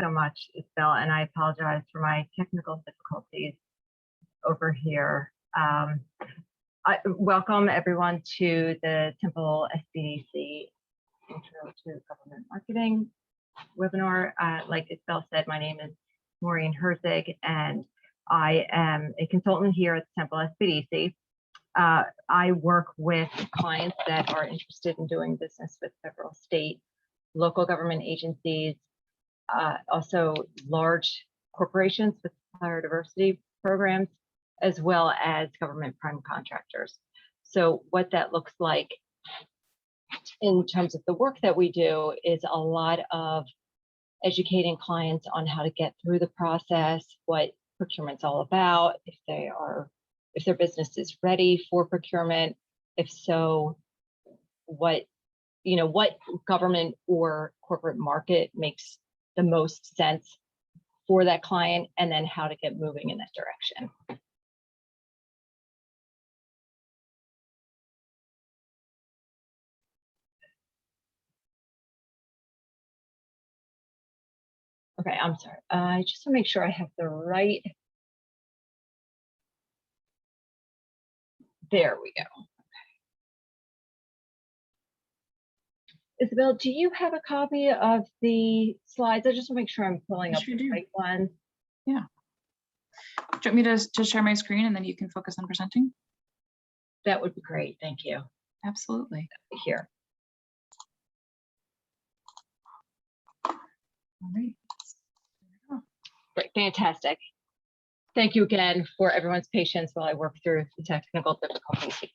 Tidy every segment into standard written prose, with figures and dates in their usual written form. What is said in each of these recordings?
So much, Isabel, and I apologize for my technical difficulties over here. Welcome everyone to the Temple SBDC Intro to Government Marketing webinar. Like Isabel said, my name is Maureen Herczeg, and I am a consultant here at the Temple SBDC. I work with clients that are interested in doing business with federal, state, local government agencies, also large corporations with supplier diversity programs, as well as government prime contractors. So what that looks like in terms of the work that we do is a lot of educating clients on how to get through the process, what procurement's all about, if their business is ready for procurement, if so, what government or corporate market makes the most sense for that client, and then how to get moving in that direction. Okay, I'm sorry. Just to make sure I have the right. There we go. Isabel, do you have a copy of the slides? I just want to make sure I'm pulling up the right one. Yeah. Do you want me to share my screen and then you can focus on presenting? That would be great. Thank you. Absolutely. Here. All right. Great. Fantastic. Thank you again for everyone's patience while I work through the technical difficulties.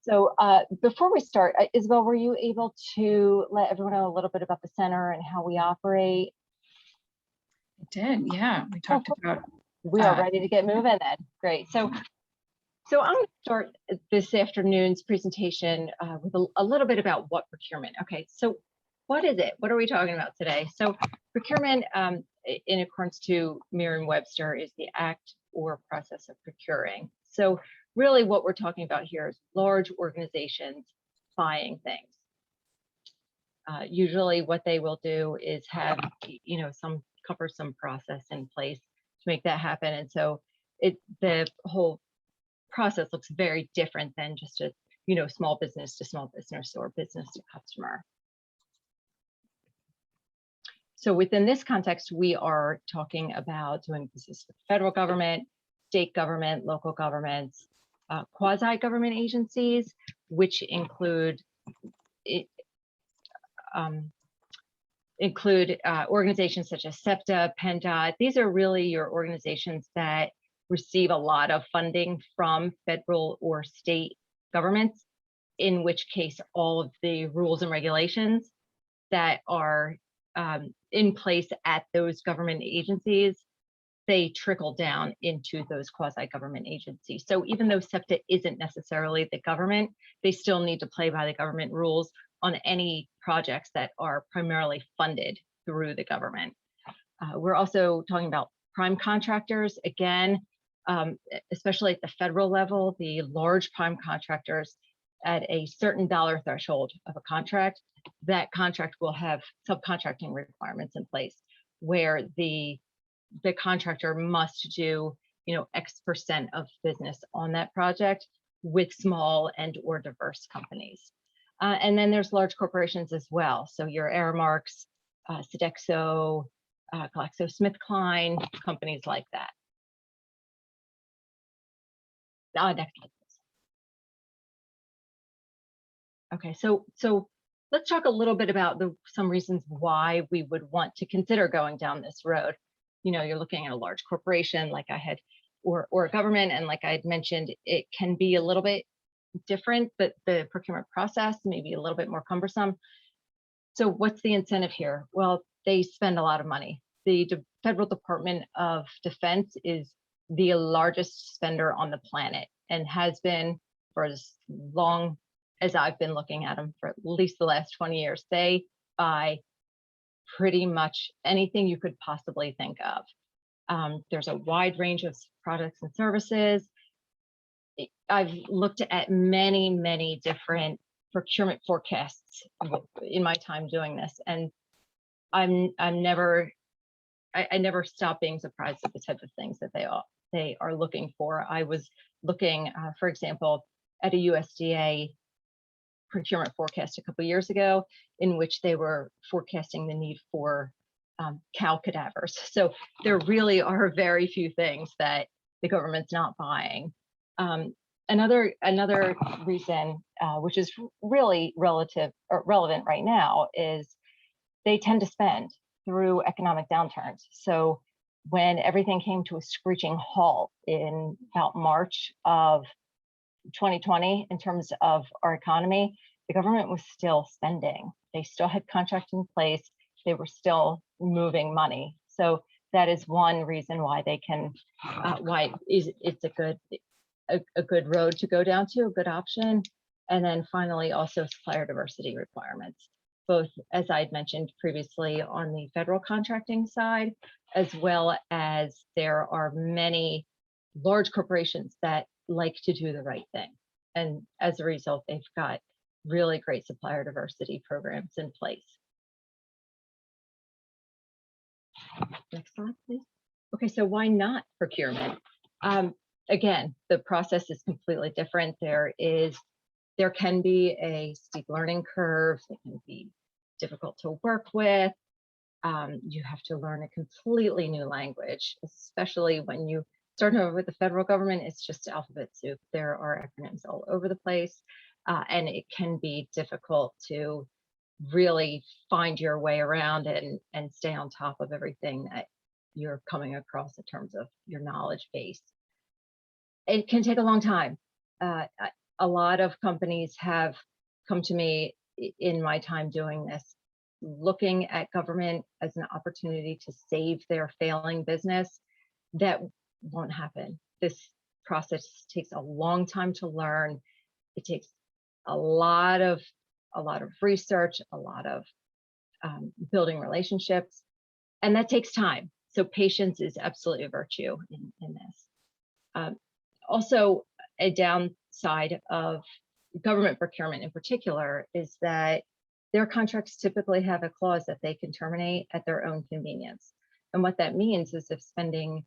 So before we start, Isabel, were you able to let everyone know a little bit about the center and how we operate? I did, yeah. We talked about. We are ready to get moving then. Great. So I'm going to start this afternoon's presentation with a little bit about what procurement. Okay, so what is it? What are we talking about today? So procurement, in accordance to Merriam-Webster, is the act or process of procuring. So really what we're talking about here is large organizations buying things. Usually what they will do is have, some cumbersome process in place to make that happen. And so the whole process looks very different than just a, small business to small business or business to customer. So within this context, we are talking about doing business with the federal government, state government, local governments, quasi-government agencies, which include organizations such as SEPTA, PennDOT. These are really your organizations that receive a lot of funding from federal or state governments, in which case all of the rules and regulations that are in place at those government agencies, they trickle down into those quasi-government agencies. So even though SEPTA isn't necessarily the government, they still need to play by the government rules on any projects that are primarily funded through the government. We're also talking about prime contractors. Again, especially at the federal level, the large prime contractors at a certain dollar threshold of a contract, that contract will have subcontracting requirements in place where the contractor must do, X% of business on that project with small and or diverse companies. And then there's large corporations as well. So your Aramarks, Sodexo, GlaxoSmithKline, companies like that. Next slide. Okay, so let's talk a little bit about some reasons why we would want to consider going down this road. You're looking at a large corporation like I had, or a government, and like I had mentioned, it can be a little bit different, but the procurement process may be a little bit more cumbersome. So what's the incentive here? Well, they spend a lot of money. The Federal Department of Defense is the largest spender on the planet and has been for as long as I've been looking at them, for at least the last 20 years. They buy pretty much anything you could possibly think of. There's a wide range of products and services. I've looked at many, many different procurement forecasts in my time doing this, and I'm never I never stop being surprised at the type of things that they are looking for. I was looking, for example, at a USDA procurement forecast a couple years ago, in which they were forecasting the need for cow cadavers. So there really are very few things that the government's not buying. Another reason, which is really relevant right now, is they tend to spend through economic downturns. So when everything came to a screeching halt in about March of 2020, in terms of our economy, the government was still spending. They still had contracts in place. They were still moving money. So that is one reason why they can, it's a good road to go down to, a good option. And then finally, also supplier diversity requirements, both, as I had mentioned previously, on the federal contracting side, as well as there are many large corporations that like to do the right thing. And as a result, they've got really great supplier diversity programs in place. Next slide, please. Okay, so why not procurement? Again, the process is completely different. There can be a steep learning curve. It can be difficult to work with. You have to learn a completely new language, especially when you start over with the federal government. It's just alphabet soup. There are acronyms all over the place, and it can be difficult to really find your way around and stay on top of everything that you're coming across in terms of your knowledge base. It can take a long time. A lot of companies have come to me in my time doing this, looking at government as an opportunity to save their failing business. That won't happen. This process takes a long time to learn. It takes a lot of research, a lot of building relationships, and that takes time. So patience is absolutely a virtue in this. Also, a downside of government procurement in particular is that their contracts typically have a clause that they can terminate at their own convenience. And what that means is if spending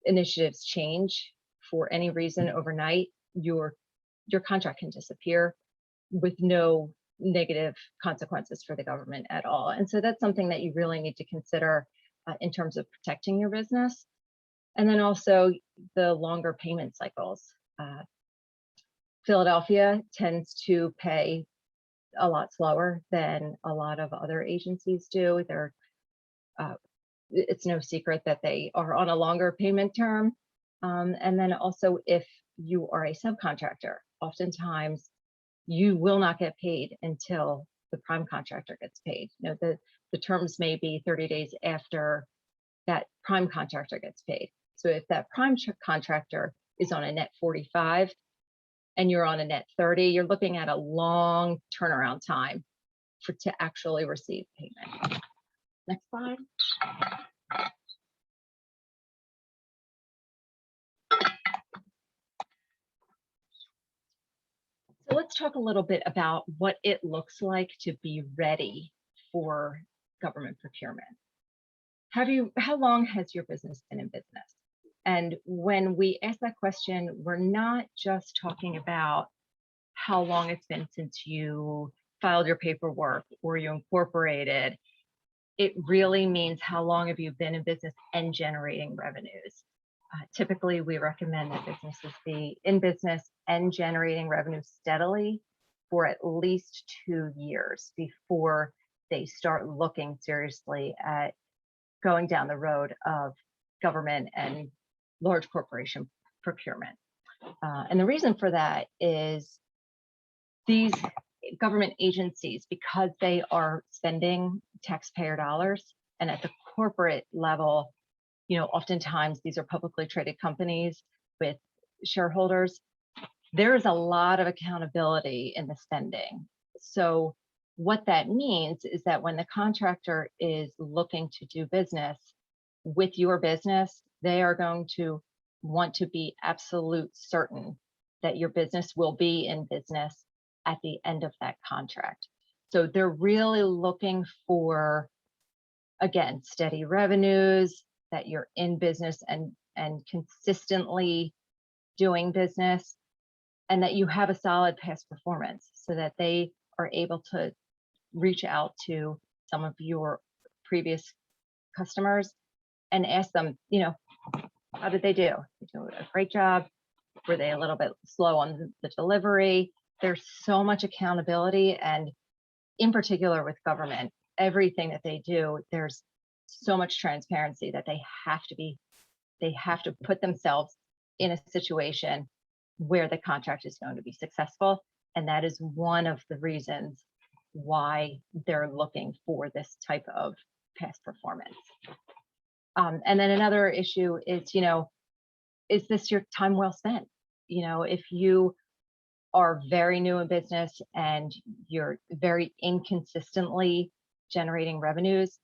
initiatives change for any reason overnight, your contract can disappear with no negative consequences for the government at all. And so that's something that you really need to consider in terms of protecting your business. And then also the longer payment cycles. Philadelphia tends to pay a lot slower than a lot of other agencies do. It's no secret that they are on a longer payment term. And then also, if you are a subcontractor, oftentimes you will not get paid until the prime contractor gets paid. You know, the terms may be 30 days after that prime contractor gets paid. So if that prime contractor is on a net 45 and you're on a net 30, you're looking at a long turnaround time to actually receive payment. Next slide. So let's talk a little bit about what it looks like to be ready for government procurement. How long has your business been in business? And when we ask that question, we're not just talking about how long it's been since you filed your paperwork or you incorporated. It really means how long have you been in business and generating revenues. Typically, we recommend that businesses be in business and generating revenue steadily for at least 2 years before they start looking seriously at going down the road of government and large corporation procurement. And the reason for that is these government agencies, because they are spending taxpayer dollars, and at the corporate level, you know, oftentimes these are publicly traded companies with shareholders. There is a lot of accountability in the spending. So what that means is that when the contractor is looking to do business with your business, they are going to want to be absolute certain that your business will be in business at the end of that contract. So they're really looking for again, steady revenues, that you're in business and consistently doing business, and that you have a solid past performance so that they are able to reach out to some of your previous customers and ask them, you know, how did they do? They do a great job. Were they a little bit slow on the delivery? There's so much accountability, and in particular with government, everything that they do, there's so much transparency that they have to put themselves in a situation where the contract is going to be successful. And that is one of the reasons why they're looking for this type of past performance. And then another issue is, you know, is this your time well spent? You know, if you are very new in business and you're very inconsistently generating revenues,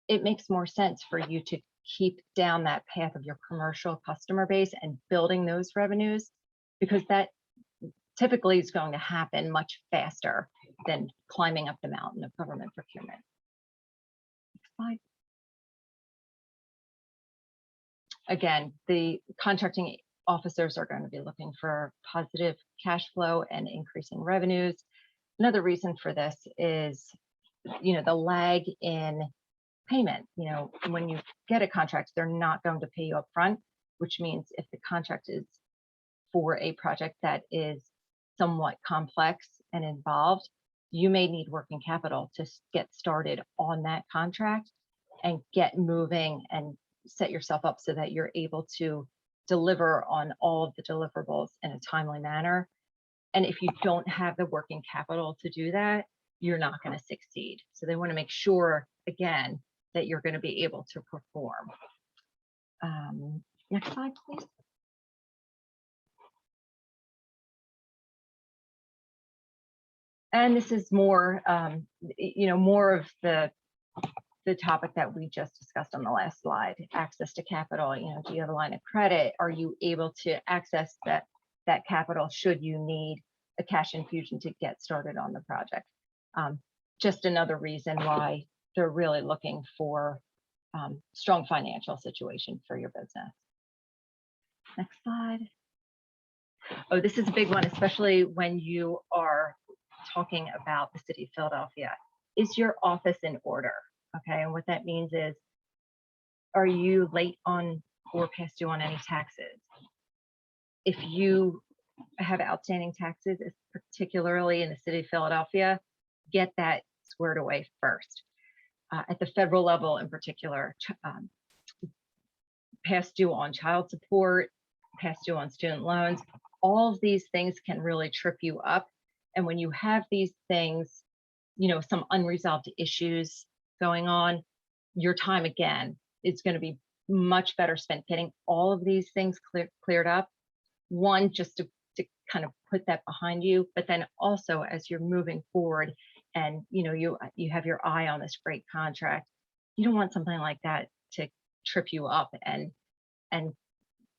it makes more sense for you to keep down that path of your commercial customer base and building those revenues, because that typically is going to happen much faster than climbing up the mountain of government procurement. Next slide. Again, the contracting officers are going to be looking for positive cash flow and increasing revenues. Another reason for this is, you know, the lag in payment. You know, when you get a contract, they're not going to pay you up front, which means if the contract is for a project that is somewhat complex and involved, you may need working capital to get started on that contract and get moving and set yourself up so that you're able to deliver on all of the deliverables in a timely manner. And if you don't have the working capital to do that, you're not going to succeed. So they want to make sure, again, that you're going to be able to perform. Next slide, please. And this is more, you know, more of the topic that we just discussed on the last slide, access to capital. You know, do you have a line of credit? Are you able to access that capital should you need a cash infusion to get started on the project? Just another reason why they're really looking for strong financial situation for your business. Next slide. Oh, this is a big one, especially when you are talking about the city of Philadelphia. Is your office in order? Okay, and what that means is, are you late on or past due on any taxes? If you have outstanding taxes, particularly in the city of Philadelphia, get that squared away first. At the federal level in particular, past due on child support, past due on student loans, all of these things can really trip you up. And when you have these things, you know, some unresolved issues going on, your time again is going to be much better spent getting all of these things cleared up. One, just to kind of put that behind you, but then also as you're moving forward and you know you have your eye on this great contract, you don't want something like that to trip you up and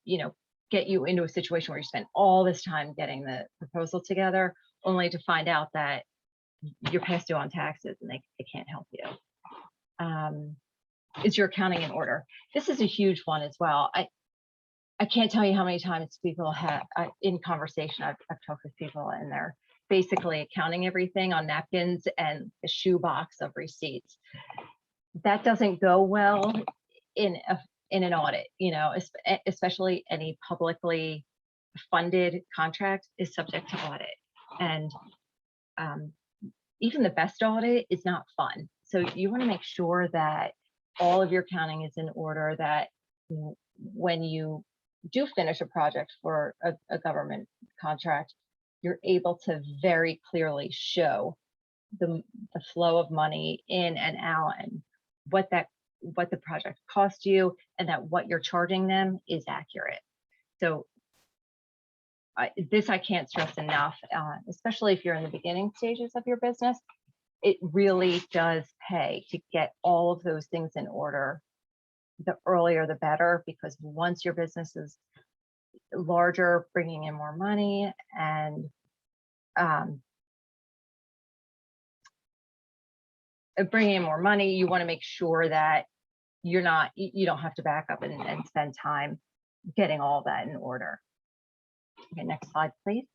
you know get you into a situation where you spend all this time getting the proposal together only to find out that you're past due on taxes and they can't help you. Is your accounting in order? This is a huge one as well. I can't tell you how many times people have in conversation I've talked with people and they're basically accounting everything on napkins and a shoebox of receipts. That doesn't go well in an audit, you know, especially any publicly funded contract is subject to audit. And even the best audit is not fun. So you want to make sure that all of your accounting is in order, that when you do finish a project for a government contract, you're able to very clearly show the flow of money in and out and what the project cost you and that what you're charging them is accurate. So this I can't stress enough, especially if you're in the beginning stages of your business. It really does pay to get all of those things in order. The earlier, the better, because once your business is larger, bringing in more money, and bringing in more money, you want to make sure that you don't have to back up and spend time getting all that in order. Okay, next slide, please.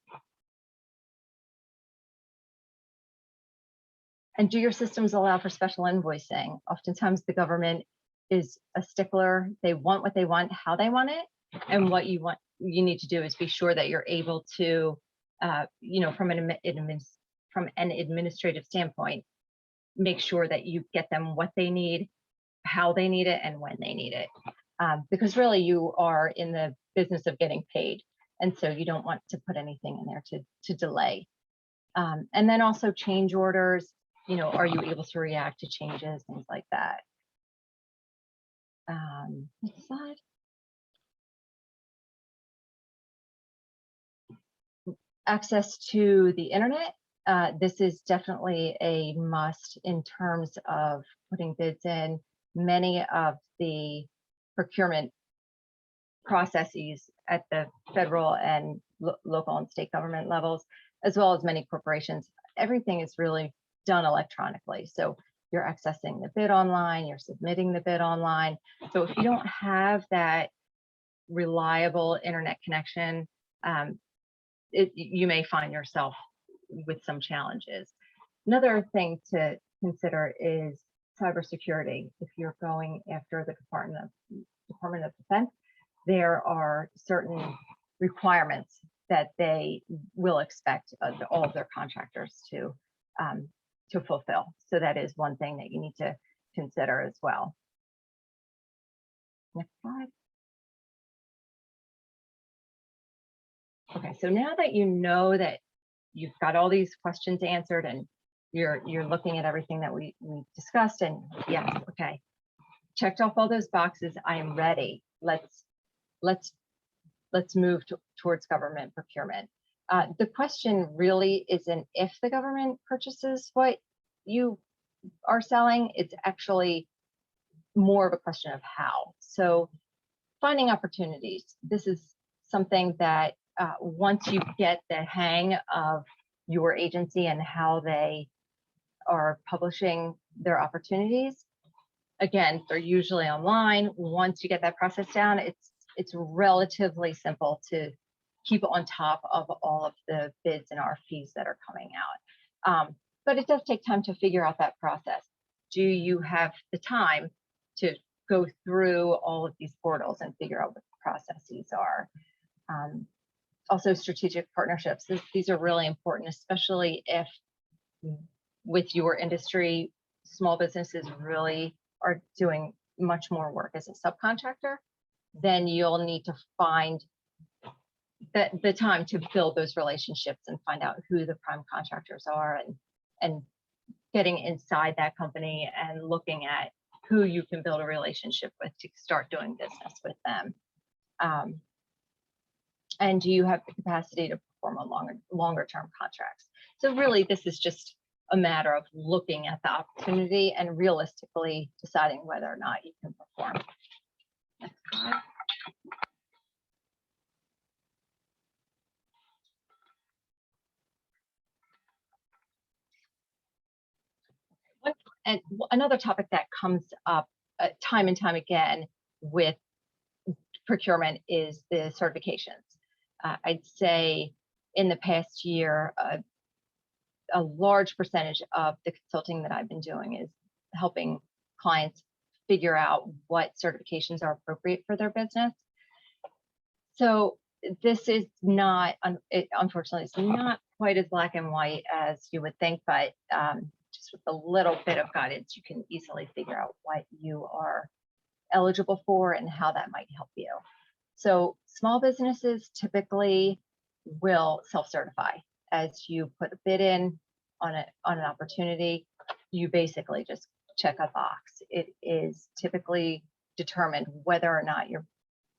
And do your systems allow for special invoicing? Oftentimes the government is a stickler. They want what they want, how they want it, and what you need to do is be sure that you're able to, from an administrative standpoint, make sure that you get them what they need, how they need it, and when they need it. Because really you are in the business of getting paid. And so you don't want to put anything in there to delay. And then also change orders, are you able to react to changes, things like that. Next slide. Access to the internet. This is definitely a must in terms of putting bids in. Many of the procurement processes at the federal and local and state government levels, as well as many corporations, everything is really done electronically. So you're accessing the bid online, you're submitting the bid online. So if you don't have that reliable internet connection, you may find yourself with some challenges. Another thing to consider is cybersecurity. If you're going after the Department of Defense, there are certain requirements that they will expect all of their contractors to fulfill. So that is one thing that you need to consider as well. Next slide. Okay, so now that you know that you've got all these questions answered and you're looking at everything that we discussed, and yes, okay, checked off all those boxes, I am ready. Let's move towards government procurement. The question really isn't if the government purchases what you are selling, it's actually more of a question of how. So finding opportunities, this is something that once you get the hang of your agency and how they are publishing their opportunities, again, they're usually online. Once you get that process down, it's relatively simple to keep on top of all of the bids and RFPs that are coming out. But it does take time to figure out that process. Do you have the time to go through all of these portals and figure out what the processes are? Also, strategic partnerships. These are really important, especially if with your industry, small businesses really are doing much more work as a subcontractor. Then you'll need to find the time to build those relationships and find out who the prime contractors are, and getting inside that company and looking at who you can build a relationship with to start doing business with them. And do you have the capacity to perform on longer term contracts? So really, this is just a matter of looking at the opportunity and realistically deciding whether or not you can perform. Next slide. And another topic that comes up time and time again with procurement is the certifications. I'd say in the past year, a large percentage of the consulting that I've been doing is helping clients figure out what certifications are appropriate for their business. So this is not, unfortunately, it's not quite as black and white as you would think, but just with a little bit of guidance, you can easily figure out what you are eligible for and how that might help you. So small businesses typically will self-certify. As you put a bid in on an opportunity, you basically just check a box. It is typically determined whether or not your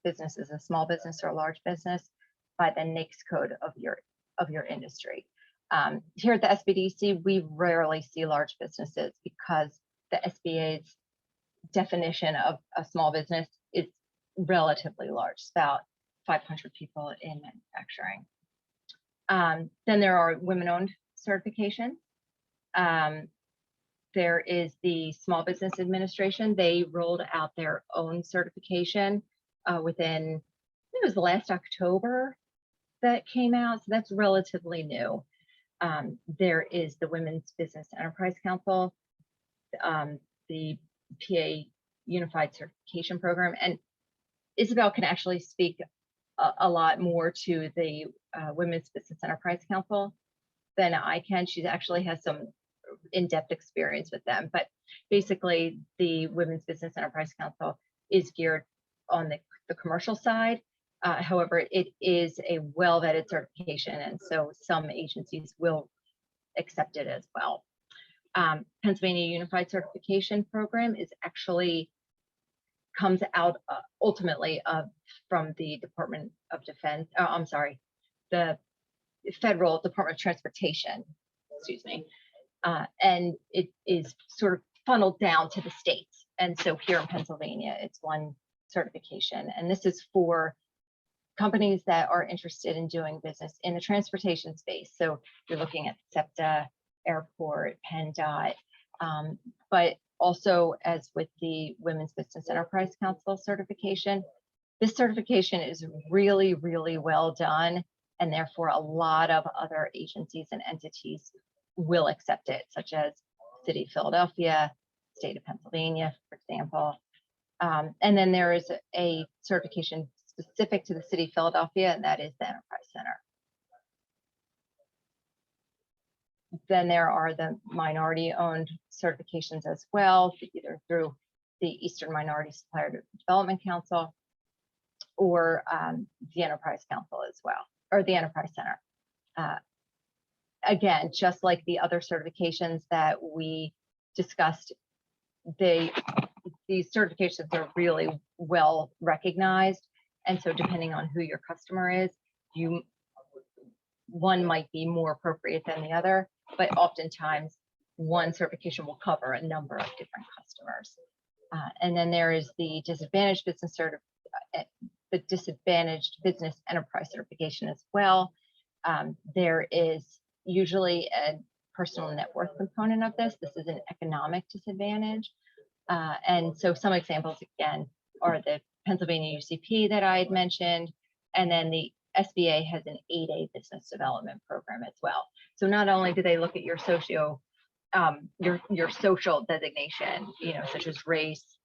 business is a small business or a large business by the NAICS code of your industry. Here at the SBDC, we rarely see large businesses because the SBA's definition of a small business is relatively large. It's about 500 people in manufacturing. Then there are women-owned certifications. there is the Small Business Administration. They rolled out their own certification within, I think it was last October that came out. So that's relatively new. There is the Women's Business Enterprise Council, the PA Unified Certification Program, and Isabel can actually speak a lot more to the Women's Business Enterprise Council than I can. She actually has some in-depth experience with them, but basically the Women's Business Enterprise Council is geared on the commercial side. However, it is a well-vetted certification, and so some agencies will accept it as well. Pennsylvania Unified Certification Program is actually comes out ultimately from the Department of Defense. I'm sorry, the Federal Department of Transportation, excuse me, and it is sort of funneled down to the states. And so here in Pennsylvania, it's one certification, and this is for companies that are interested in doing business in the transportation space. So you're looking at SEPTA, Airport, PennDOT, but also, as with the Women's Business Enterprise Council certification, this certification is really, really well done, and therefore a lot of other agencies and entities will accept it, such as City of Philadelphia, State of Pennsylvania, for example. And then there is a certification specific to the City of Philadelphia, and that is the Enterprise Center. Then there are the minority-owned certifications as well, either through the Eastern Minority Supplier Development Council or the Enterprise Council as well, or the Enterprise Center. Again, just like the other certifications that we discussed, these certifications are really well recognized. And so depending on who your customer is, one might be more appropriate than the other, but oftentimes one certification will cover a number of different customers. And then there is the Disadvantaged Business Enterprise certification as well. There is usually a personal net worth component of this. This is an economic disadvantage. And so some examples, again, are the Pennsylvania UCP that I had mentioned, and then the SBA has an 8A business development program as well. So not only do they look at your social designation, such as race,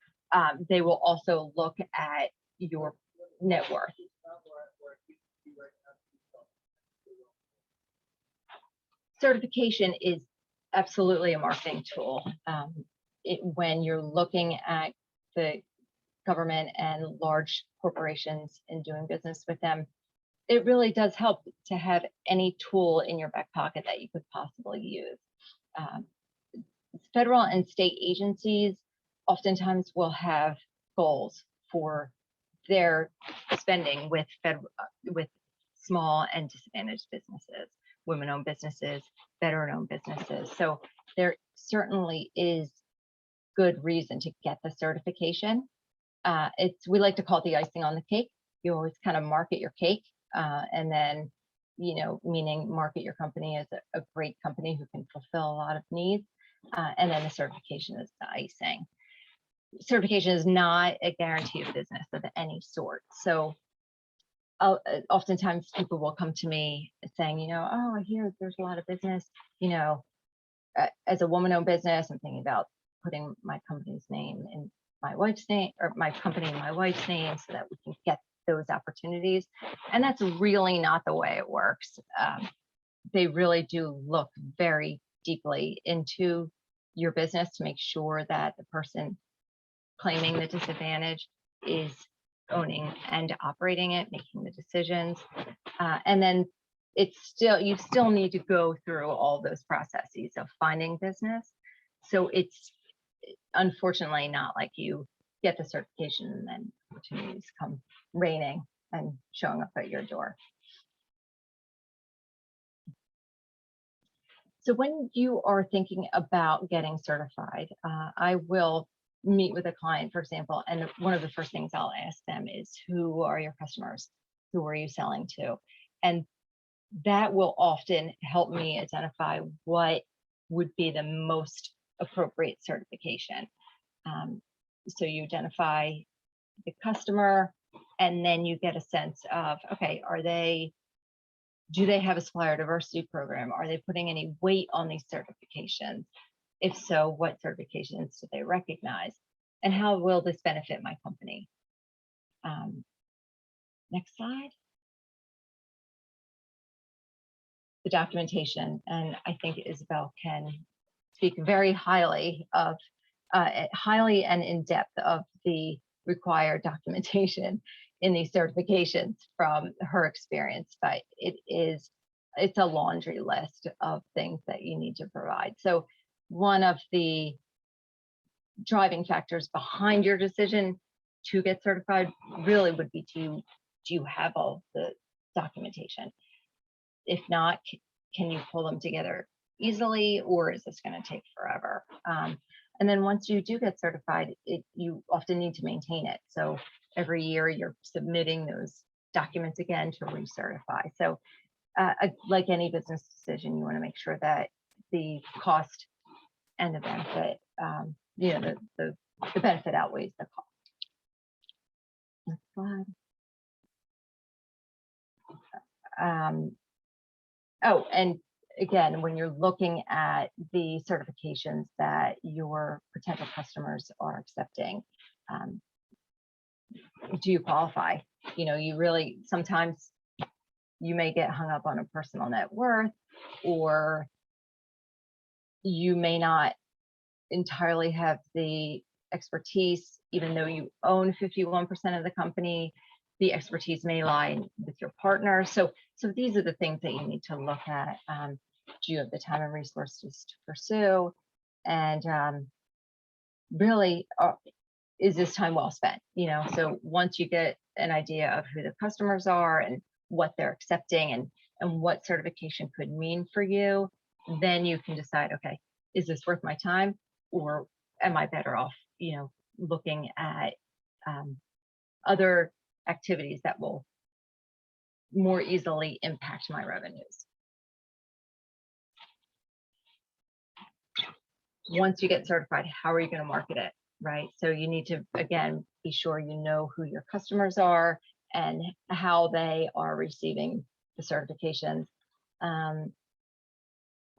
they will also look at your net worth. Certification is absolutely a marketing tool. When you're looking at the government and large corporations and doing business with them, it really does help to have any tool in your back pocket that you could possibly use. Federal and state agencies oftentimes will have goals for their spending with small and disadvantaged businesses, women-owned businesses, veteran-owned businesses. So there certainly is good reason to get the certification. We like to call it the icing on the cake. You always kind of market your cake, and then, meaning market your company as a great company who can fulfill a lot of needs. And then the certification is the icing. Certification is not a guarantee of business of any sort. So oftentimes people will come to me saying, oh, I hear there's a lot of business, as a woman-owned business, I'm thinking about putting my company's name in my wife's name, or my company in my wife's name, so that we can get those opportunities. And that's really not the way it works. They really do look very deeply into your business to make sure that the person claiming the disadvantage is owning and operating it, making the decisions. And then you still need to go through all those processes of finding business. So it's unfortunately not like you get the certification and then opportunities come raining and showing up at your door. So when you are thinking about getting certified, I will meet with a client, for example, and one of the first things I'll ask them is, who are your customers? Who are you selling to? And that will often help me identify what would be the most appropriate certification. So you identify the customer, and then you get a sense of, okay, do they have a supplier diversity program? Are they putting any weight on these certifications? If so, what certifications do they recognize? And how will this benefit my company? Next slide. The documentation, and I think Isabel can speak very highly of, highly and in depth of the required documentation in these certifications from her experience, but it's a laundry list of things that you need to provide. So one of the driving factors behind your decision to get certified really would be do you have all the documentation? If not, can you pull them together easily, or is this going to take forever? And then once you do get certified, you often need to maintain it. So every year you're submitting those documents again to recertify. So like any business decision, you want to make sure that the cost and the benefit, the benefit outweighs the cost. Next slide. Oh, and again, when you're looking at the certifications that your potential customers are accepting, do you qualify? You really, sometimes you may get hung up on a personal net worth, or you may not entirely have the expertise, even though you own 51% of the company. The expertise may lie with your partner. So these are the things that you need to look at. Do you have the time and resources to pursue? And really, is this time well spent? So once you get an idea of who the customers are and what they're accepting and what certification could mean for you, then you can decide, okay, is this worth my time, or am I better off, looking at other activities that will more easily impact my revenues. Once you get certified, how are you going to market it, right? So you need to, again, be sure you know who your customers are and how they are receiving the certifications.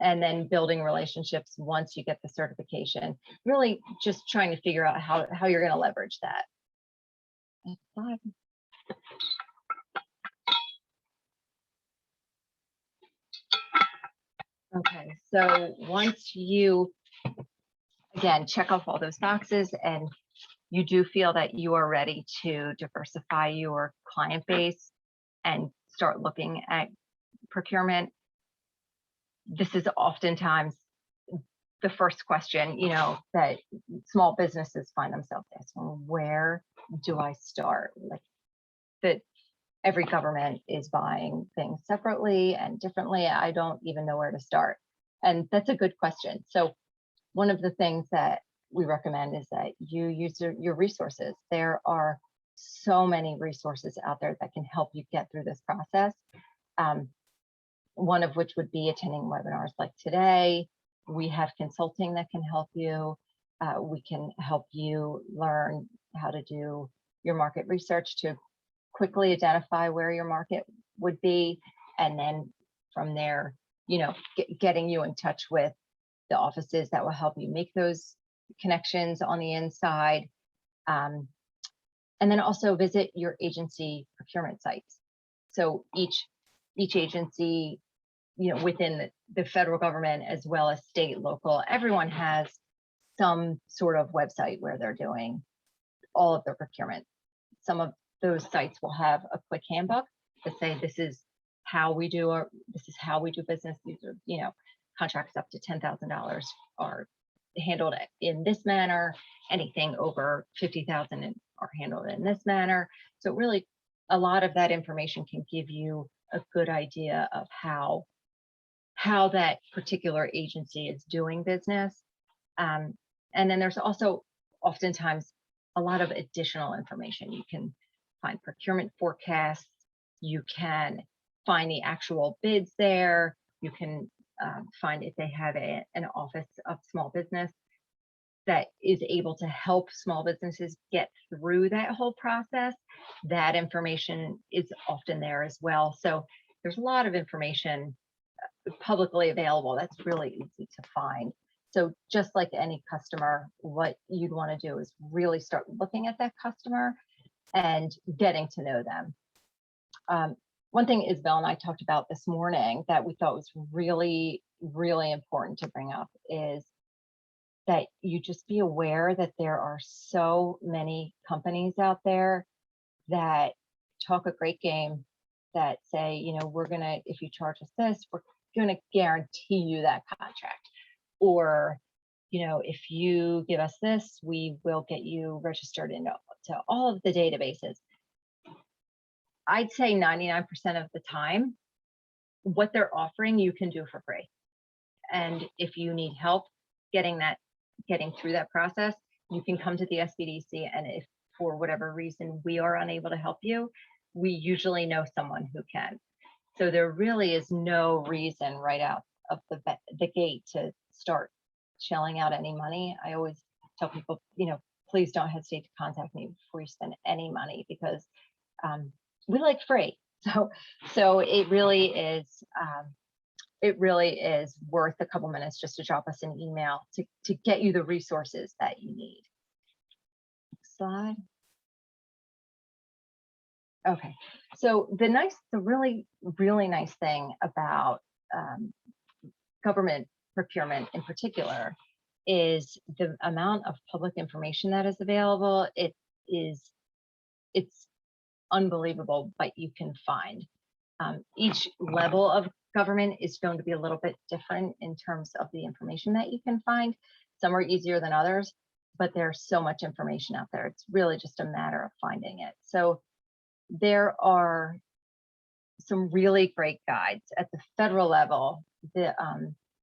And then building relationships once you get the certification, really just trying to figure out how you're going to leverage that. Next slide. Okay, so once you, again, check off all those boxes and you do feel that you are ready to diversify your client base and start looking at procurement, this is oftentimes the first question, that small businesses find themselves asking, where do I start? Like, that every government is buying things separately and differently. I don't even know where to start. And that's a good question. So one of the things that we recommend is that you use your resources. There are so many resources out there that can help you get through this process. One of which would be attending webinars like today. We have consulting that can help you. We can help you learn how to do your market research to quickly identify where your market would be. And then from there, getting you in touch with the offices that will help you make those connections on the inside. And then also visit your agency procurement sites. So each agency, within the federal government as well as state, local, everyone has some sort of website where they're doing all of their procurement. Some of those sites will have a quick handbook to say, this is how we do business. These are, contracts up to $10,000 are handled in this manner. Anything over 50,000 are handled in this manner. So really, a lot of that information can give you a good idea of how that particular agency is doing business. And then there's also oftentimes a lot of additional information. You can find procurement forecasts. You can find the actual bids there. You can find if they have an office of small business. that is able to help small businesses get through that whole process, that information is often there as well. So there's a lot of information publicly available that's really easy to find. So just like any customer, what you'd want to do is really start looking at that customer and getting to know them. One thing Isabel and I talked about this morning that we thought was really, really important to bring up is that you just be aware that there are so many companies out there that talk a great game, that say, you know, we're gonna, if you charge us this, we're gonna guarantee you that contract. Or, you know, if you give us this, we will get you registered into all of the databases. I'd say 99% of the time, what they're offering you can do for free. And if you need help getting through that process, you can come to the SBDC, and if for whatever reason we are unable to help you, we usually know someone who can. So there really is no reason right out of the gate to start shelling out any money. I always tell people, you know, please don't hesitate to contact me before you spend any money, because we like free. So it really is. It really is worth a couple minutes just to drop us an email to get you the resources that you need. Next slide. Okay, so the really, really nice thing about government procurement in particular is the amount of public information that is available. It's unbelievable what you can find. Each level of government is going to be a little bit different in terms of the information that you can find. Some are easier than others, but there's so much information out there. It's really just a matter of finding it. So there are some really great guides at the federal level. The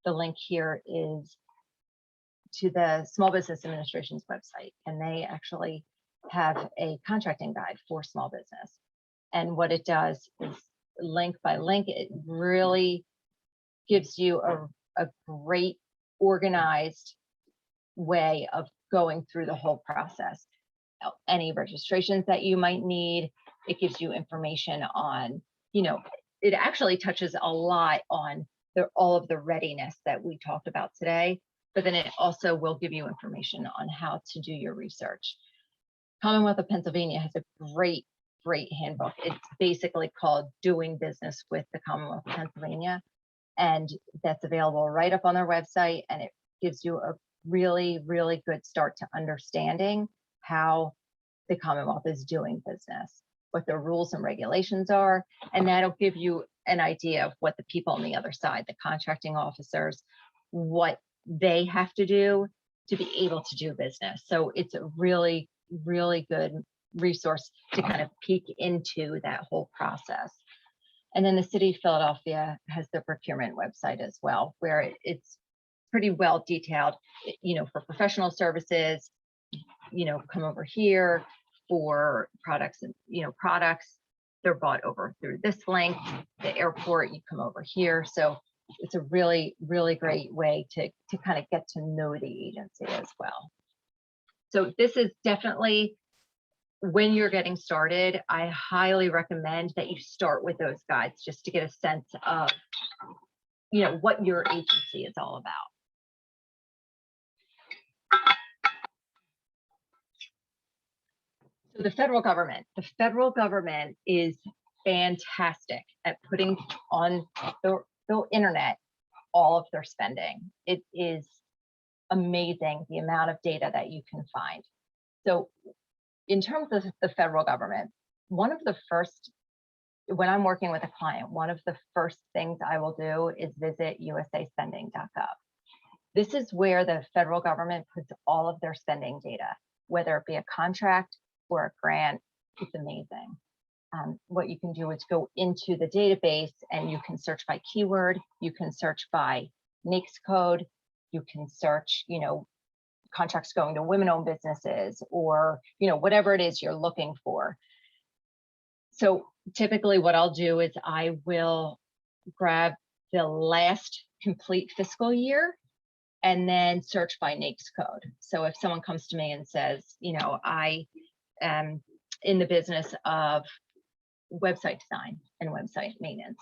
link here is to the Small Business Administration's website, and they actually have a contracting guide for small business. And what it does is link by link, it really gives you a great organized way of going through the whole process. Any registrations that you might need, it gives you information on, you know, it actually touches a lot on all of the readiness that we talked about today, but then it also will give you information on how to do your research. Commonwealth of Pennsylvania has a great handbook. It's basically called Doing Business with the Commonwealth of Pennsylvania, and that's available right up on their website, and it gives you a really, really good start to understanding how the Commonwealth is doing business, what the rules and regulations are, and that'll give you an idea of what the people on the other side, the contracting officers, what they have to do to be able to do business. So it's a really, really good resource to kind of peek into that whole process. And then the city of Philadelphia has the procurement website as well, where it's pretty well detailed, you know, for professional services, you know, come over here. For products, and you know, products, they're bought over through this link. The airport, you come over here. So it's a really, really great way to kind of get to know the agency as well. So this is definitely, when you're getting started, I highly recommend that you start with those guides just to get a sense of, you know, what your agency is all about. So the federal government is fantastic at putting on the internet all of their spending. It is amazing the amount of data that you can find. So in terms of the federal government, one of the first, when I'm working with a client, one of the first things I will do is visit usaspending.gov. This is where the federal government puts all of their spending data, whether it be a contract or a grant. It's amazing. What you can do is go into the database and you can search by keyword, you can search by NAICS code, you can search, you know, contracts going to women-owned businesses, or, you know, whatever it is you're looking for. So typically what I'll do is I will grab the last complete fiscal year and then search by NAICS code. So if someone comes to me and says, I am in the business of website design and website maintenance,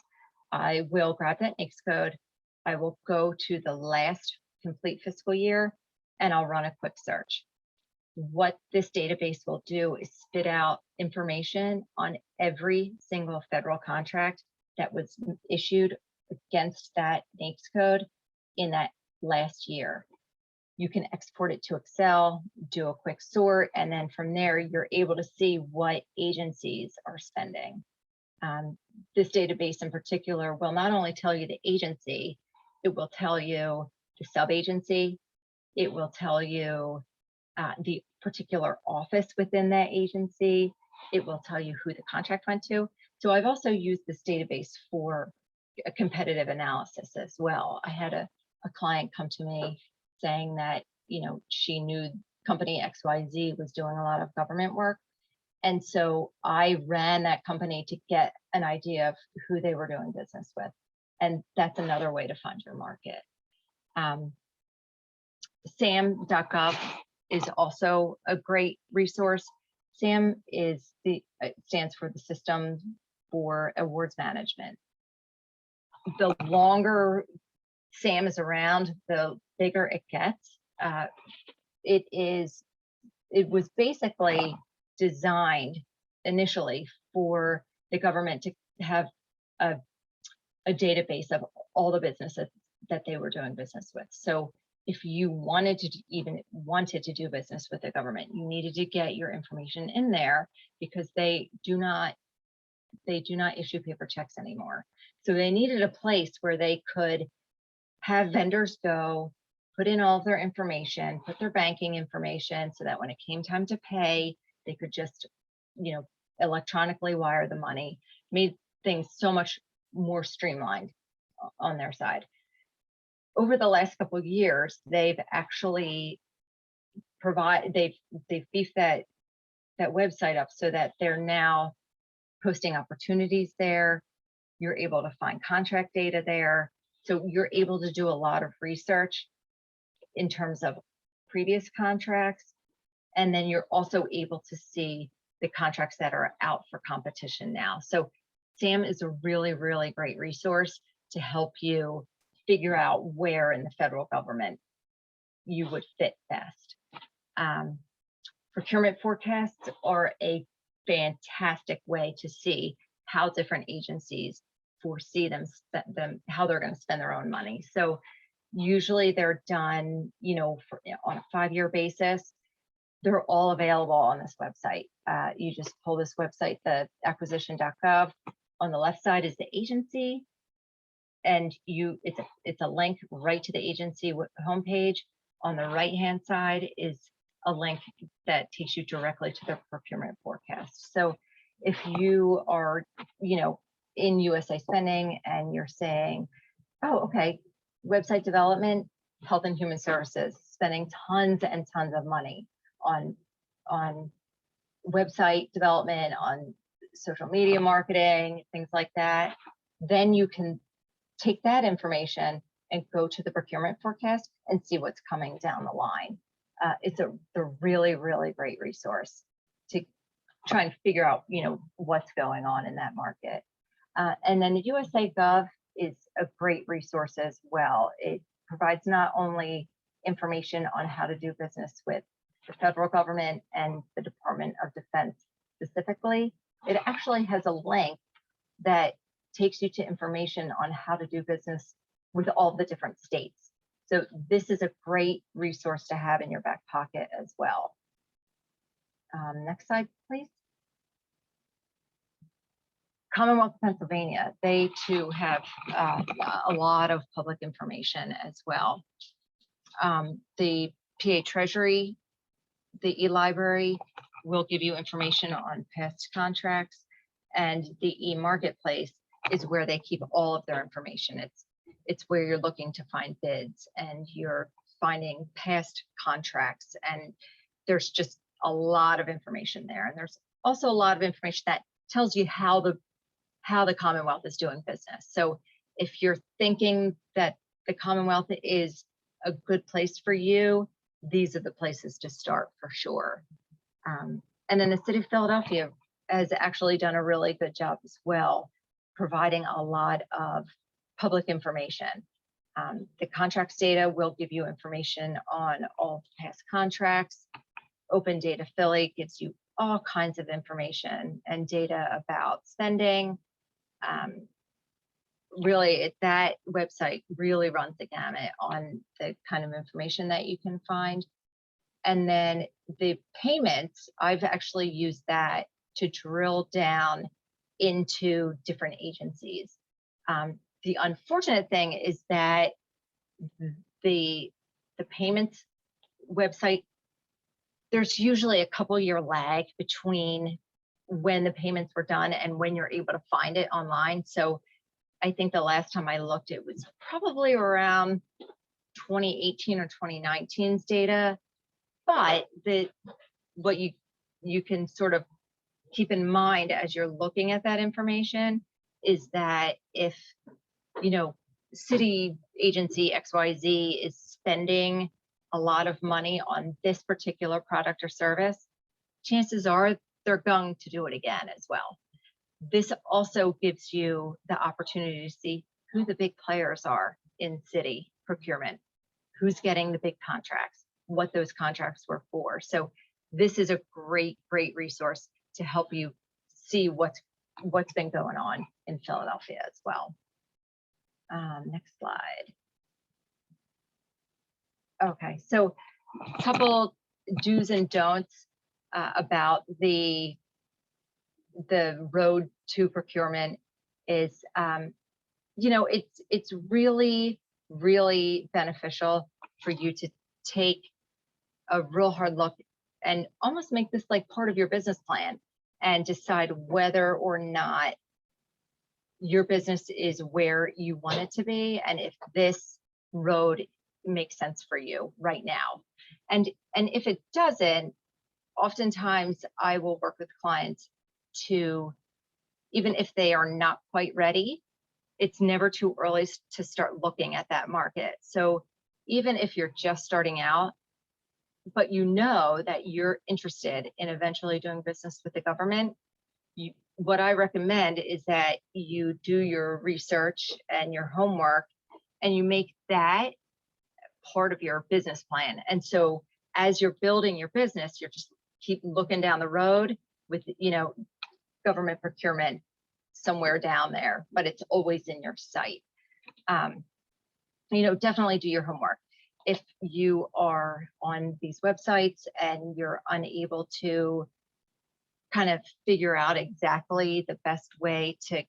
I will grab that NAICS code. I will go to the last complete fiscal year and I'll run a quick search. What this database will do is spit out information on every single federal contract that was issued against that NAICS code in that last year. You can export it to Excel, do a quick sort, and then from there, you're able to see what agencies are spending. This database in particular will not only tell you the agency, it will tell you the sub-agency, it will tell you the particular office within that agency, it will tell you who the contract went to. So I've also used this database for a competitive analysis as well. I had a client come to me saying that, she knew company XYZ was doing a lot of government work. And so I ran that company to get an idea of who they were doing business with. And that's another way to find your market. SAM.gov is also a great resource. SAM stands for the System for Awards Management. The longer SAM is around, the bigger it gets. It was basically designed initially for the government to have a database of all the businesses that they were doing business with. So if you wanted to do business with the government, you needed to get your information in there because they do not issue paper checks anymore. So they needed a place where they could have vendors go, put in all of their information, put their banking information so that when it came time to pay, they could just, electronically wire the money, made things so much more streamlined on their side. Over the last couple of years, they've actually they've beefed that website up so that they're now posting opportunities there. You're able to find contract data there. So you're able to do a lot of research in terms of previous contracts. And then you're also able to see the contracts that are out for competition now. So SAM is a really, really great resource to help you figure out where in the federal government you would fit best. Procurement forecasts are a fantastic way to see how different agencies foresee how they're going to spend their own money. So usually they're done, on a 5-year basis. They're all available on this website. You just pull this website, the acquisition.gov. On the left side is the agency, and it's a link right to the agency homepage. On the right-hand side is a link that takes you directly to the procurement forecast. So if you are, in USA spending and you're saying, oh, okay, website development, health and human services, spending tons and tons of money on website development, on social media marketing, things like that, then you can take that information and go to the procurement forecast and see what's coming down the line. It's a really, really great resource to try and figure out, what's going on in that market. And then the USA Gov is a great resource as well. It provides not only information on how to do business with the federal government and the Department of Defense specifically, it actually has a link that takes you to information on how to do business with all the different states. So this is a great resource to have in your back pocket as well. Next slide, please. Commonwealth of Pennsylvania, they too have a lot of public information as well. The PA Treasury, the e-library will give you information on past contracts, and the e-marketplace is where they keep all of their information. It's where you're looking to find bids and you're finding past contracts, and there's just a lot of information there. And there's also a lot of information that tells you how the Commonwealth is doing business. So if you're thinking that the Commonwealth is a good place for you, these are the places to start for sure. And then the city of Philadelphia has actually done a really good job as well, providing a lot of public information. The contracts data will give you information on all past contracts. Open Data Philly gives you all kinds of information and data about spending. Really, that website really runs the gamut on the kind of information that you can find. And then the payments, I've actually used that to drill down into different agencies. The unfortunate thing is that the payments website, there's usually a couple-year lag between when the payments were done and when you're able to find it online. So I think the last time I looked, it was probably around 2018 or 2019's data. But what you can sort of keep in mind as you're looking at that information is that if, you know, city agency XYZ is spending a lot of money on this particular product or service, chances are they're going to do it again as well. This also gives you the opportunity to see who the big players are in city procurement, who's getting the big contracts, what those contracts were for. So this is a great resource to help you see what's been going on in Philadelphia as well. Next slide. Okay, so a couple do's and don'ts about the road to procurement is, you know, it's really beneficial for you to take a real hard look and almost make this like part of your business plan and decide whether or not your business is where you want it to be and if this road makes sense for you right now. And if it doesn't, oftentimes I will work with clients to, even if they are not quite ready, it's never too early to start looking at that market. So even if you're just starting out, but you know that you're interested in eventually doing business with the government, what I recommend is that you do your research and your homework and you make that part of your business plan. And so as you're building your business, you're just keep looking down the road with, you know, government procurement somewhere down there, but it's always in your sight. You know, definitely do your homework. If you are on these websites and you're unable to kind of figure out exactly the best way to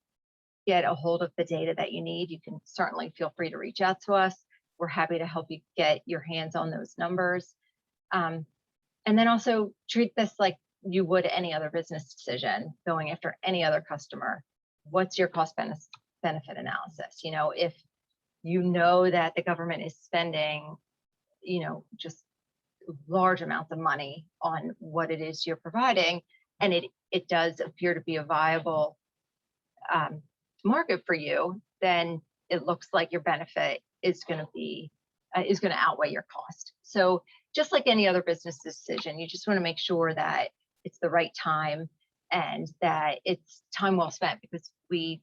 get a hold of the data that you need, you can certainly feel free to reach out to us. We're happy to help you get your hands on those numbers. And then also treat this like you would any other business decision, going after any other customer. What's your cost benefit analysis? You know, if you know that the government is spending, you know, just large amounts of money on what it is you're providing, and it does appear to be a viable market for you, then it looks like your benefit is going to outweigh your cost. So just like any other business decision, you just want to make sure that it's the right time and that it's time well spent, because we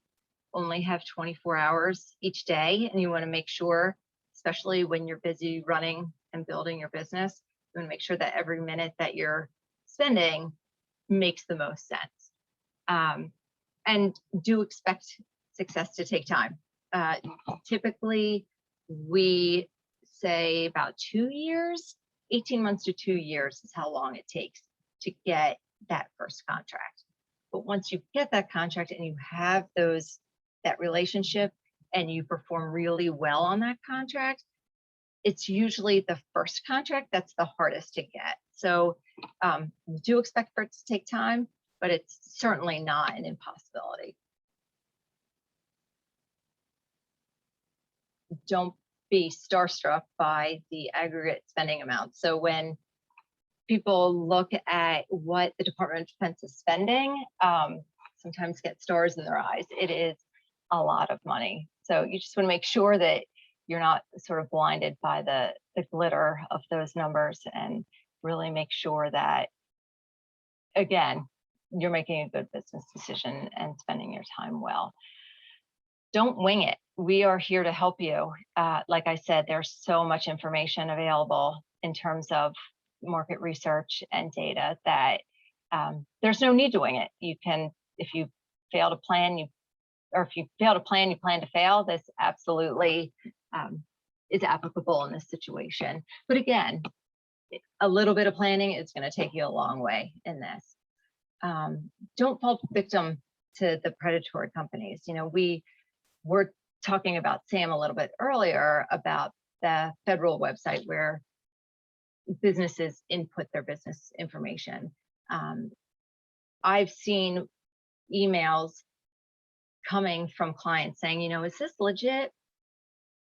only have 24 hours each day, and you want to make sure, especially when you're busy running and building your business, you want to make sure that every minute that you're spending makes the most sense. And do expect success to take time. Typically, we say about 2 years, 18 months to 2 years is how long it takes to get that first contract. But once you get that contract and you have that relationship and you perform really well on that contract, it's usually the first contract that's the hardest to get. So do expect for it to take time, but it's certainly not an impossibility. Don't be starstruck by the aggregate spending amount. So when people look at what the Department of Defense is spending, sometimes get stars in their eyes. It is a lot of money. So you just want to make sure that you're not sort of blinded by the glitter of those numbers, and really make sure that, again, you're making a good business decision and spending your time well. Don't wing it. We are here to help you. Like I said, there's so much information available in terms of market research and data that there's no need to wing it. You can, if you fail to plan, you plan to fail. This absolutely is applicable in this situation. But again, a little bit of planning is going to take you a long way in this. Don't fall victim to the predatory companies. You know, we were talking about Sam a little bit earlier about the federal website where businesses input their business information. I've seen emails coming from clients saying, you know, is this legit?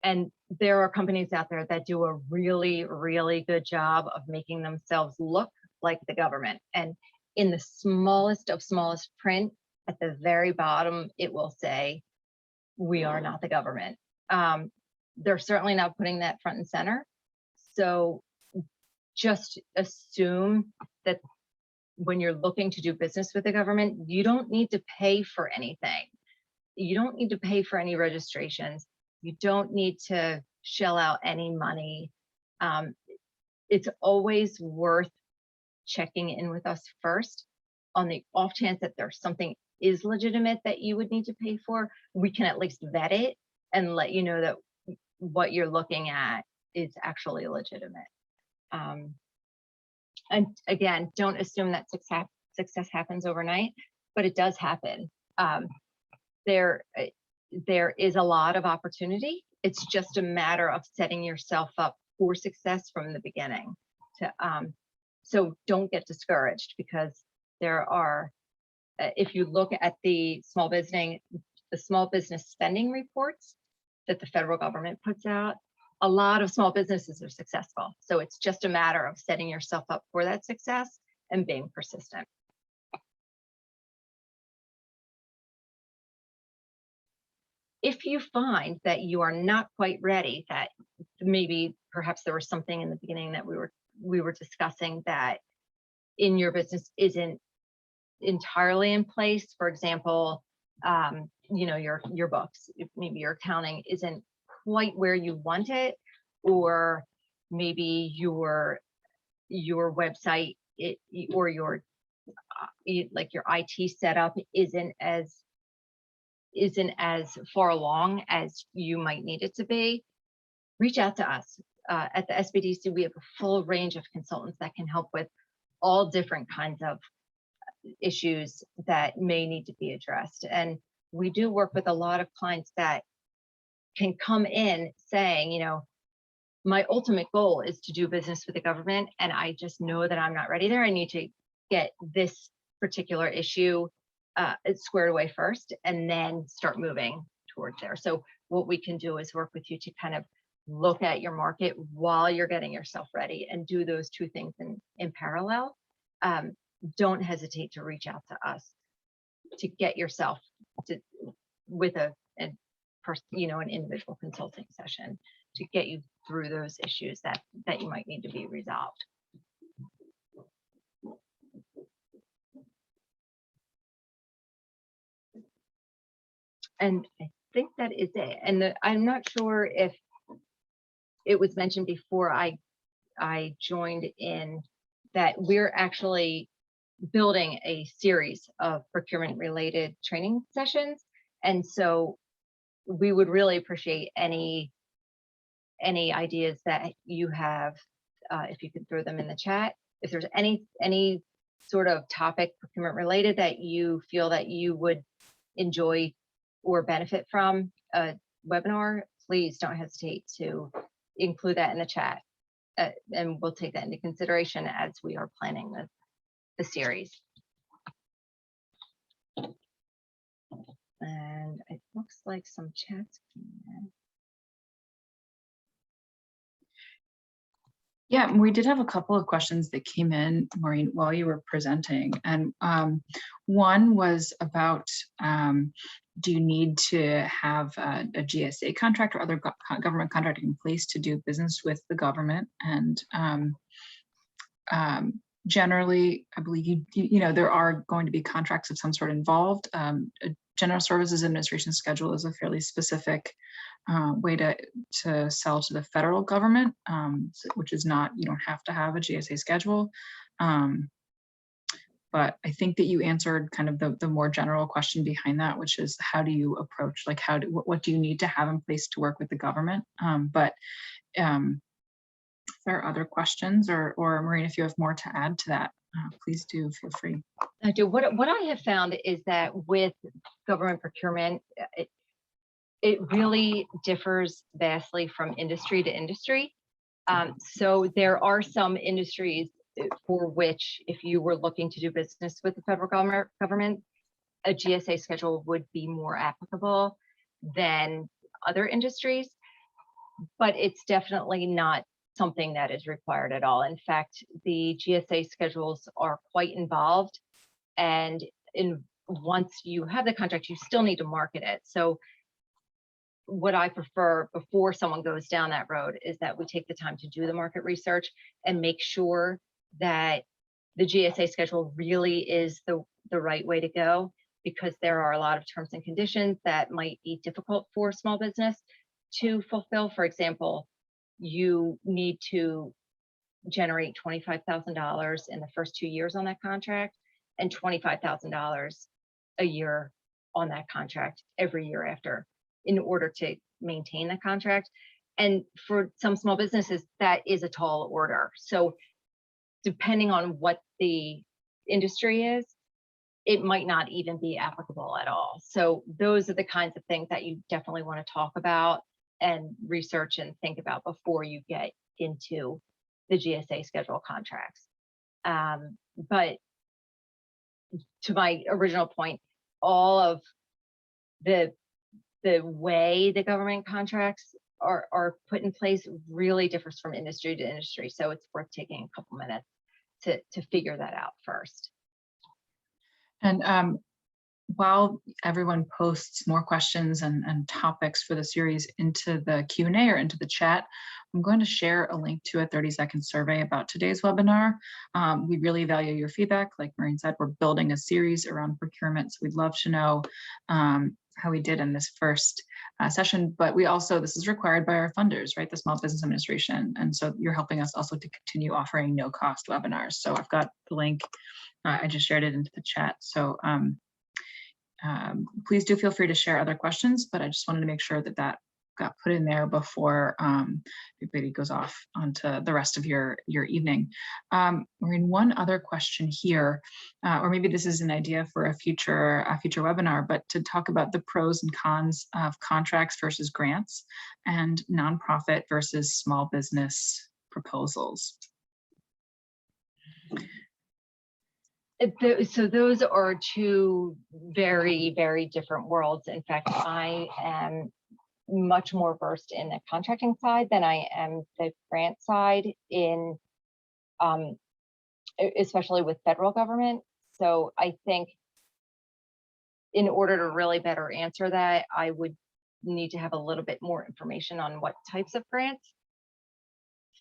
And there are companies out there that do a really, really good job of making themselves look like the government. And in the smallest of smallest print, at the very bottom, it will say, we are not the government. They're certainly not putting that front and center. So just assume that when you're looking to do business with the government, you don't need to pay for anything. You don't need to pay for any registrations. You don't need to shell out any money. It's always worth checking in with us first. On the off chance that there's something is legitimate that you would need to pay for, we can at least vet it and let you know that what you're looking at is actually legitimate. And again, don't assume that success happens overnight, but it does happen. There is a lot of opportunity. It's just a matter of setting yourself up for success from the beginning. So don't get discouraged, because there are, if you look at the small business spending reports that the federal government puts out, a lot of small businesses are successful. So it's just a matter of setting yourself up for that success and being persistent. If you find that you are not quite ready, that maybe perhaps there was something in the beginning that we were discussing that in your business isn't entirely in place, for example, you know, your books, maybe your accounting isn't quite where you want it, or maybe your website or your like your IT setup isn't as far along as you might need it to be, reach out to us. At the SBDC, we have a full range of consultants that can help with all different kinds of issues that may need to be addressed. And we do work with a lot of clients that can come in saying, you know, my ultimate goal is to do business with the government, and I just know that I'm not ready there. I need to get this particular issue squared away first, and then start moving towards there. So what we can do is work with you to kind of look at your market while you're getting yourself ready, and do those two things in parallel. Don't hesitate to reach out to us to get yourself with an individual consulting session to get you through those issues that you might need to be resolved. And I think that is it. And I'm not sure if it was mentioned before I joined in that we're actually building a series of procurement related training sessions. And so we would really appreciate any ideas that you have, if you could throw them in the chat. If there's any sort of topic procurement related that you feel that you would enjoy or benefit from a webinar, please don't hesitate to include that in the chat. And we'll take that into consideration as we are planning the series. And it looks like some chats came in. Yeah, we did have a couple of questions that came in, Maureen, while you were presenting. And one was about, do you need to have a GSA contract or other government contract in place to do business with the government? And generally, I believe you know, there are going to be contracts of some sort involved. A General Services Administration schedule is a fairly specific way to sell to the federal government, which is not, you don't have to have a GSA schedule. But I think that you answered kind of the more general question behind that, which is how do you approach, like what do you need to have in place to work with the government? If there are other questions, or Maureen, if you have more to add to that, please do feel free. I do. What I have found is that with government procurement, it really differs vastly from industry to industry. So there are some industries for which, if you were looking to do business with the federal government, a GSA schedule would be more applicable than other industries, but it's definitely not something that is required at all. In fact, the GSA schedules are quite involved, and once you have the contract, you still need to market it. So what I prefer before someone goes down that road is that we take the time to do the market research and make sure that the GSA schedule really is the right way to go, because there are a lot of terms and conditions that might be difficult for small business to fulfill. For example, you need to generate $25,000 in the first 2 years on that contract and $25,000 a year on that contract every year after, in order to maintain the contract. And for some small businesses, that is a tall order. So depending on what the industry is, it might not even be applicable at all. So those are the kinds of things that you definitely want to talk about and research and think about before you get into the GSA schedule contracts. But to my original point, all of the way the government contracts are put in place really differs from industry to industry. So it's worth taking a couple minutes to figure that out first. And while everyone posts more questions and topics for the series into the Q&A or into the chat, I'm going to share a link to a 30-second survey about today's webinar. We really value your feedback. Like Maureen said, we're building a series around procurement, so we'd love to know how we did in this first session. But we also, this is required by our funders, right? The Small Business Administration. And so you're helping us also to continue offering no-cost webinars. So I've got the link. I just shared it into the chat. So please do feel free to share other questions, but I just wanted to make sure that that got put in there before everybody goes off onto the rest of your evening. Maureen, one other question here, or maybe this is an idea for a future webinar, but to talk about the pros and cons of contracts versus grants and nonprofit versus small business proposals. So those are two very, very different worlds. In fact, I am much more versed in the contracting side than I am the grant side, in especially with federal government. So I think in order to really better answer that, I would need to have a little bit more information on what types of grants.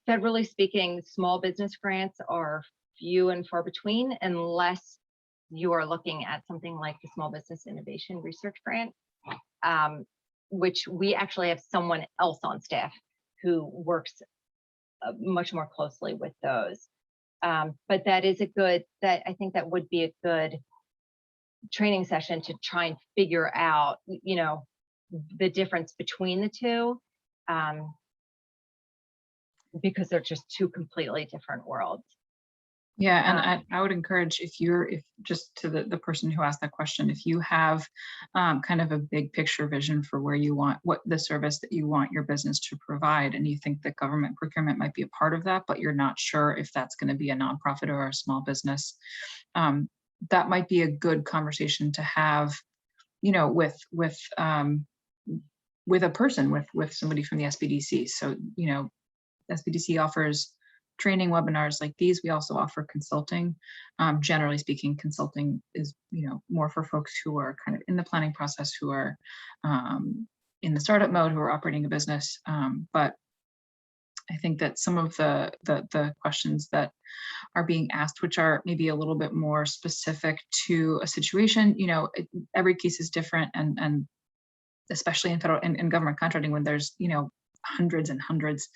Federally speaking, small business grants are few and far between, unless you are looking at something like the Small Business Innovation Research Grant, which we actually have someone else on staff who works much more closely with those. But that is I think that would be a good training session to try and figure out, you know, the difference between the two, because they're just two completely different worlds. Yeah, and I would encourage, if just to the person who asked that question, if you have kind of a big picture vision for where you want, what the service that you want your business to provide, and you think that government procurement might be a part of that, but you're not sure if that's going to be a nonprofit or a small business, that might be a good conversation to have, you know, with a person, with somebody from the SBDC. So, you know, SBDC offers training webinars like these, we also offer consulting. Generally speaking, consulting is, more for folks who are kind of in the planning process, who are in the startup mode, who are operating a business. But I think that some of the questions that are being asked, which are maybe a little bit more specific to a situation, every case is different, and especially in federal and government contracting, when there's hundreds and hundreds,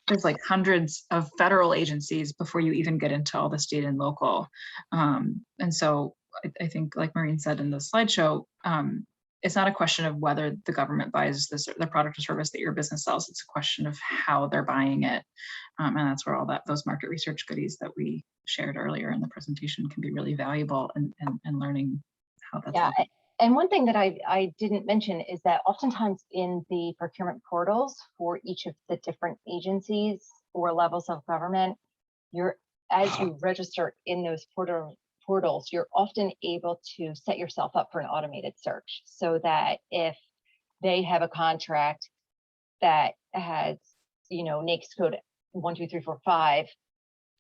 there's like hundreds of federal agencies before you even get into all the state and local. And so I think, like Maureen said in the slideshow, it's not a question of whether the government buys the product or service that your business sells. It's a question of how they're buying it. And that's where all those market research goodies that we shared earlier in the presentation can be really valuable, and learning how that's happening. And one thing that I didn't mention is that oftentimes in the procurement portals for each of the different agencies or levels of government, as you register in those portals, you're often able to set yourself up for an automated search, so that if they have a contract that has, NAICS code 1, 2, 3, 4, 5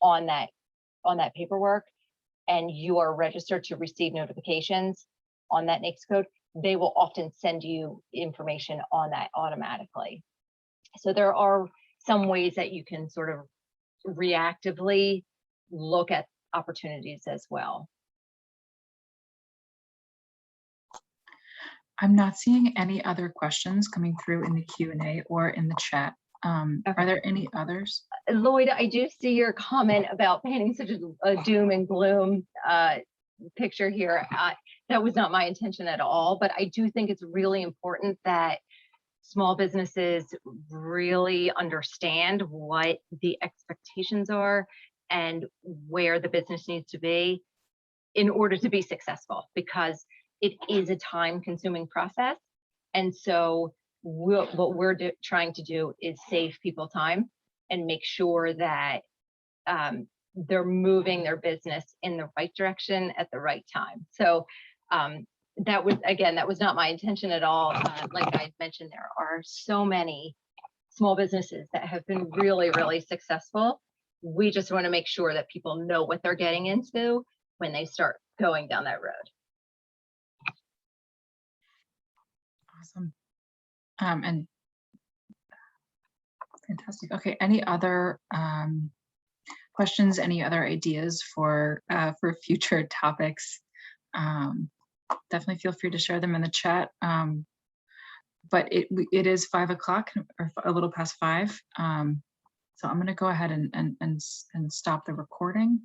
on that paperwork, and you are registered to receive notifications on that NAICS code, they will often send you information on that automatically. So there are some ways that you can sort of reactively look at opportunities as well. I'm not seeing any other questions coming through in the Q&A or in the chat. Okay. Are there any others? Lloyd, I do see your comment about painting such a doom and gloom picture here. That was not my intention at all, but I do think it's really important that small businesses really understand what the expectations are and where the business needs to be in order to be successful, because it is a time-consuming process. And so what we're trying to do is save people time and make sure that they're moving their business in the right direction at the right time. So that was not my intention at all. Like I mentioned, there are so many small businesses that have been really, really successful. We just want to make sure that people know what they're getting into when they start going down that road. Awesome. And fantastic. Okay, any other questions, any other ideas for future topics? Definitely feel free to share them in the chat. But it is 5 o'clock, or a little past 5. So I'm going to go ahead and stop the recording.